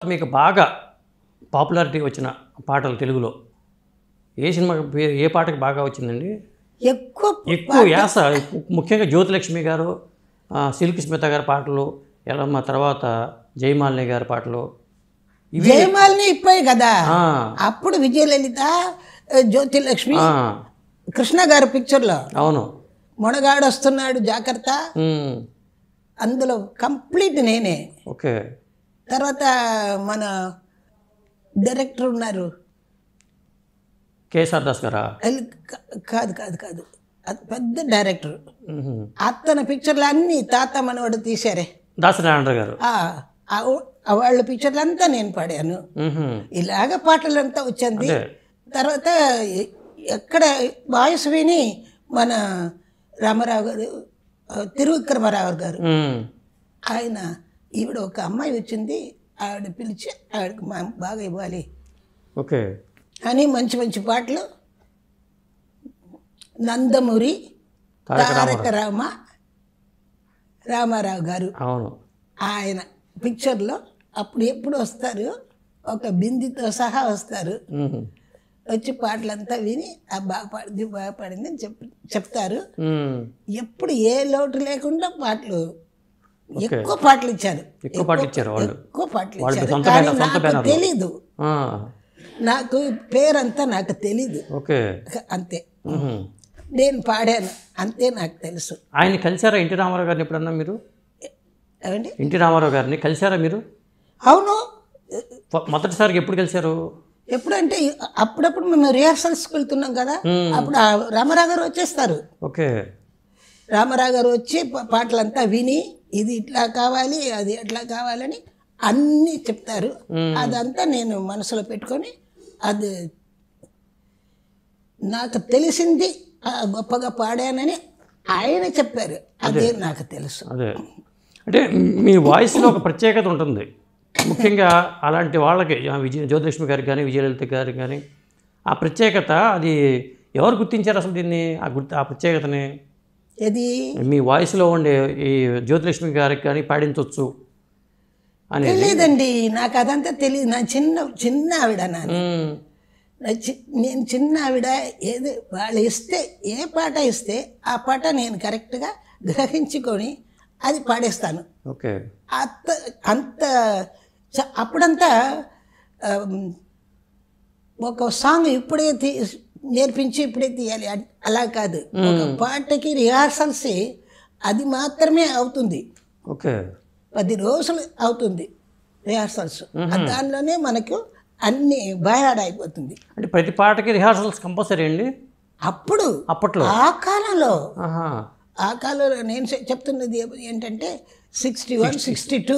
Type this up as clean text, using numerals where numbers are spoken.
మీకు బాగా పాపులారిటీ వచ్చిన పాటలు తెలుగులో ఏ సినిమాకి ఏ పాటకి బాగా వచ్చిందండి? ఎక్కువ యాస ముఖ్యంగా జ్యోతిలక్ష్మి గారు, సిల్క్ స్మిత గారి పాటలు, ఎలమ్మ తర్వాత జయమాలిని గారి పాటలు. జయమాలిని ఇప్పుడే కదా, అప్పుడు విజయలలిత, జ్యోతిలక్ష్మి, కృష్ణ గారి పిక్చర్లో అవును మొనగాడు వస్తున్నాడు జాగ్రత్త, అందులో కంప్లీట్ నేనే. ఓకే. తర్వాత మన డైరెక్టర్ ఉన్నారు కేఎస్ఆర్ దాస్ గారా? కాదు కాదు కాదు, అది పెద్ద డైరెక్టర్. అతని పిక్చర్లు అన్నీ తాత మనవాడు తీశారే, దాసనారాయణ గారు. వాళ్ళ పిక్చర్లు అంతా నేను పాడాను. ఇలాగ పాటలంతా వచ్చింది. తర్వాత ఎక్కడ వాయిస్ విని మన రామారావు గారు, తిరువిక్రమరావు గారు, ఆయన ఈవిడ ఒక అమ్మాయి వచ్చింది, ఆవిడ పిలిచి ఆవిడకి బాగా ఇవ్వాలి ఓకే అని మంచి మంచి పాటలు. నందమూరి తారక రామారావు గారు ఆయన పిక్చర్లో అప్పుడు ఎప్పుడు వస్తారు, ఒక బిందితో సహా వస్తారు, వచ్చి పాటలంతా విని బాగా పాడింది అని చెప్తారు. ఎప్పుడు ఏ లోటు లేకుండా పాటలు, ఎక్కువ పాటలు ఇచ్చారు. నాకు తెలీదు, నాకు పేరంతా నాకు తెలీదు, అంతే. నేను పాడాను అంతే, నాకు తెలుసు. ఆయన కలిసారా ఎన్టీ రామారావు గారిని ఎప్పుడన్నా మీరు? ఏమండి, ఎన్టీ రామారావు గారిని కలిసారా మీరు? అవును. మొదటిసారికి ఎప్పుడు కలిసారు? ఎప్పుడంటే అప్పుడప్పుడు మేము రిహార్సల్స్కి వెళ్తున్నాం కదా, అప్పుడు రామారావు గారు వచ్చేస్తారు. ఓకే. రామారావు గారు వచ్చి పాటలంతా విని ఇది ఇట్లా కావాలి, అది ఎట్లా కావాలని అన్నీ చెప్తారు. అదంతా నేను మనసులో పెట్టుకొని అది నాకు తెలిసింది గొప్పగా పాడానని ఆయన చెప్పారు, అదే నాకు తెలుసు. అదే అంటే మీ వాయిస్లో ఒక ప్రత్యేకత ఉంటుంది, ముఖ్యంగా అలాంటి వాళ్ళకి జ్యోతిలక్ష్మి గారికి కానీ విజయలలిత గారికి కానీ ఆ ప్రత్యేకత, అది ఎవరు గుర్తించారు అసలు దీన్ని, ఆ ప్రత్యేకతని? ఇది మీ వాయిస్లో ఉండే ఈ జ్యోతిలక్ష్మి గారికి కానీ పాడించవచ్చు అని తెలియదండి నాకు, అదంతా తెలియదు. నా చిన్న ఆవిడ, నేను చిన్న ఆవిడ. ఏది వాళ్ళు ఇస్తే, ఏ పాట ఇస్తే ఆ పాట నేను కరెక్ట్గా గ్రహించుకొని అది పాడేస్తాను. ఓకే. అంత అప్పుడంతా ఒక సాంగ్ ఇప్పుడే నేర్పించి ఇప్పుడే తీయాలి అలా కాదు. ఒక పాటకి రిహార్సల్స్ అది మాత్రమే అవుతుంది. ఓకే. 10 రోజులు అవుతుంది రిహార్సల్స్, దానిలోనే మనకు అన్ని బయలాడ్ అయిపోతుంది. అంటే ప్రతి పాటకి రిహార్సల్స్ కంపల్సరీ అండి అప్పట్లో? ఆ కాలంలో నేను చెప్తున్నది ఏంటంటే 61, 62